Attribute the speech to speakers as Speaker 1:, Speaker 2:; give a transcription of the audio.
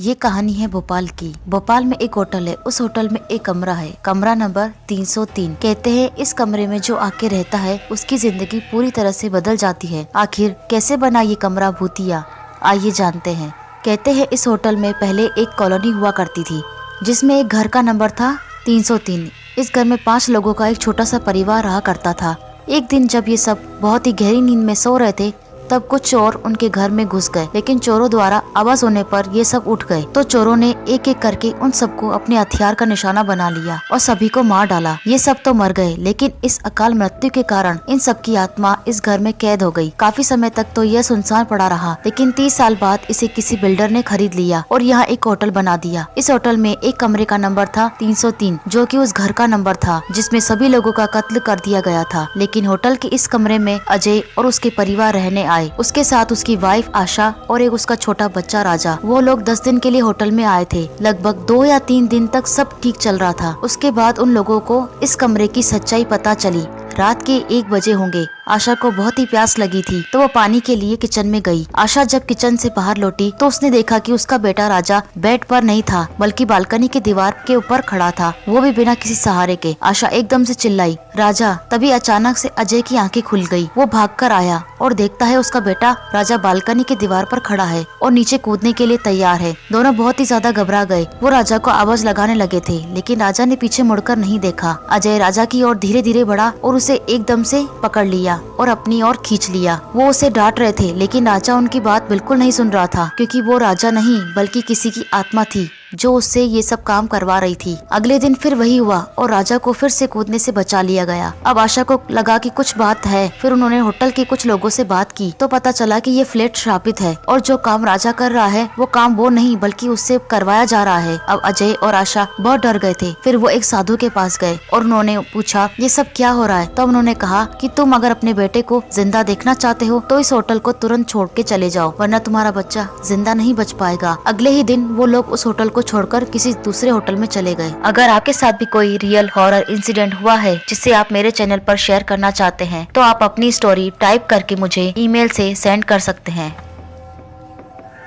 Speaker 1: ये कहानी है भोपाल की। भोपाल में एक होटल है, उस होटल में एक कमरा है, कमरा नंबर 303। कहते हैं इस कमरे में जो आके रहता है उसकी जिंदगी पूरी तरह से बदल जाती है। आखिर कैसे बना ये कमरा भूतिया, आइए जानते हैं। कहते हैं इस होटल में पहले एक कॉलोनी हुआ करती थी जिसमें एक घर का नंबर था 303। इस घर में 5 लोगों का एक छोटा सा परिवार रहा करता था। एक दिन जब ये सब बहुत ही गहरी नींद में सो रहे थे तब कुछ चोर उनके घर में घुस गए, लेकिन चोरों द्वारा आवाज होने पर ये सब उठ गए। तो चोरों ने एक एक करके उन सबको अपने हथियार का निशाना बना लिया और सभी को मार डाला। ये सब तो मर गए, लेकिन इस अकाल मृत्यु के कारण इन सब की आत्मा इस घर में कैद हो गई। काफी समय तक तो यह सुनसान पड़ा रहा, लेकिन 30 साल बाद इसे किसी बिल्डर ने खरीद लिया और यहाँ एक होटल बना दिया। इस होटल में एक कमरे का नंबर था 303, जो कि उस घर का नंबर था जिसमें सभी लोगों का कत्ल कर दिया गया था। लेकिन होटल के इस कमरे में अजय और उसके परिवार रहने आए, उसके साथ उसकी वाइफ आशा और एक उसका छोटा बच्चा राजा। वो लोग 10 दिन के लिए होटल में आए थे। लगभग 2 या 3 दिन तक सब ठीक चल रहा था। उसके बाद उन लोगों को इस कमरे की सच्चाई पता चली। रात के 1 बजे होंगे। आशा को बहुत ही प्यास लगी थी तो वो पानी के लिए किचन में गई। आशा जब किचन से बाहर लौटी तो उसने देखा कि उसका बेटा राजा बेड पर नहीं था बल्कि बालकनी की दीवार के ऊपर खड़ा था, वो भी बिना किसी सहारे के। आशा एकदम से चिल्लाई, राजा। तभी अचानक से अजय की आंखें खुल गई। वो भागकर आया और देखता है उसका बेटा राजा बालकनी की दीवार पर खड़ा है और नीचे कूदने के लिए तैयार है। दोनों बहुत ही ज्यादा घबरा गए। वो राजा को आवाज लगाने लगे थे, लेकिन राजा ने पीछे मुड़कर नहीं देखा। अजय राजा की ओर धीरे धीरे बढ़ा और उसे एकदम से पकड़ लिया और अपनी ओर खींच लिया। वो उसे डांट रहे थे, लेकिन राजा उनकी बात बिल्कुल नहीं सुन रहा था, क्योंकि वो राजा नहीं बल्कि किसी की आत्मा थी जो उससे ये सब काम करवा रही थी। अगले दिन फिर वही हुआ और राजा को फिर से कूदने से बचा लिया गया। अब आशा को लगा कि कुछ बात है। फिर उन्होंने होटल के कुछ लोगों से बात की तो पता चला कि ये फ्लैट श्रापित है और जो काम राजा कर रहा है वो काम वो नहीं बल्कि उससे करवाया जा रहा है। अब अजय और आशा बहुत डर गए थे। फिर वो एक साधु के पास गए और उन्होंने पूछा ये सब क्या हो रहा है। तो उन्होंने कहा कि तुम अगर अपने बेटे को जिंदा देखना चाहते हो तो इस होटल को तुरंत छोड़ के चले जाओ, वरना तुम्हारा बच्चा जिंदा नहीं बच पाएगा। अगले ही दिन वो लोग उस होटल को छोड़कर किसी दूसरे होटल में चले गए। अगर आपके साथ भी कोई रियल हॉरर इंसिडेंट हुआ है जिससे आप मेरे चैनल पर शेयर करना चाहते हैं तो आप अपनी स्टोरी टाइप करके मुझे ईमेल से सेंड कर सकते हैं।